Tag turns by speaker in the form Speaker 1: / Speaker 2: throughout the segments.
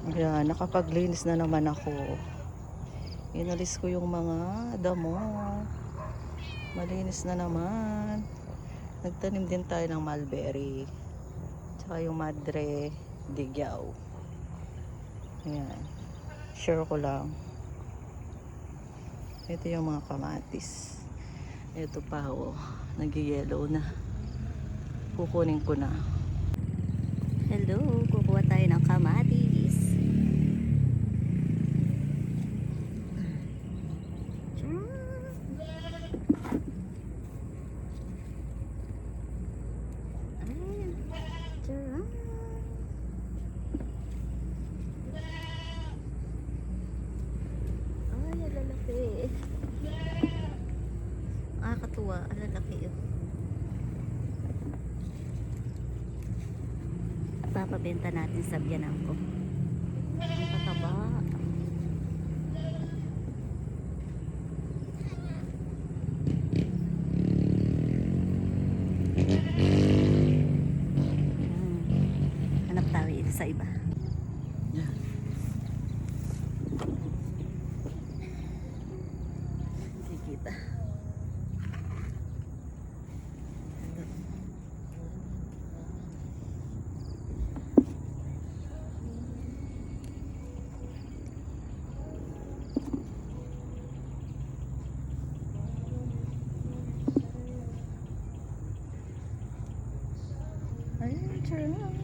Speaker 1: Ayan, nakapaglinis na naman ako. Inalis ko yung mga damo. Malinis na naman. Nagtanim din tayo ng mulberry. Tsaka yung madre digyaw. Ayan. Share ko lang. Ito yung mga kamatis. Ito pa, oh. Nag-yellow na. Kukunin ko na. Hello, kukuha tayo ng kamatis. Ay, lalaki. Nakakatuwa, lalaki yun. Papabenta natin sa biyanan ko. Ang tataba. Hanap tayo ito sa iba. Yan. Hindi kita. Ayun, turn on.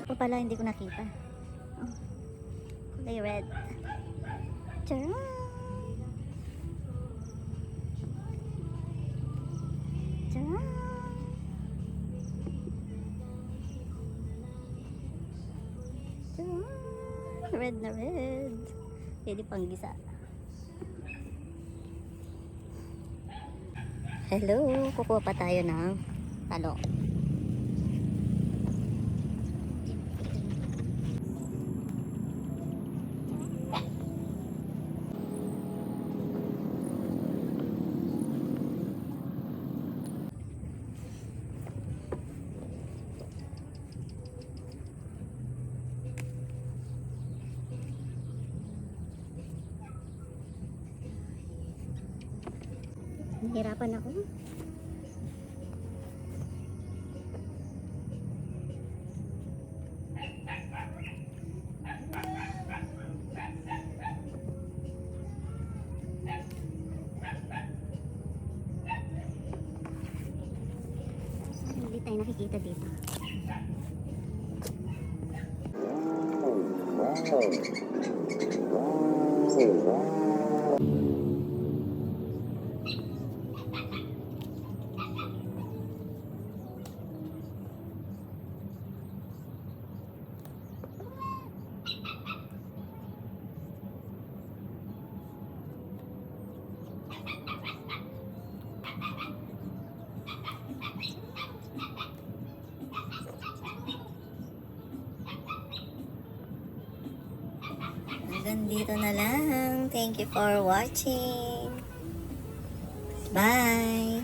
Speaker 1: O pala, hindi ko nakita. Oh, kulay red. Charan! Charan! Charan! Red na red. Pwede pang gisa. Hello, kukuha pa tayo ng talong. Nahirapan ako. Hindi tayo nakikita dito. Hanggang dito na lang. Thank you for watching. Bye!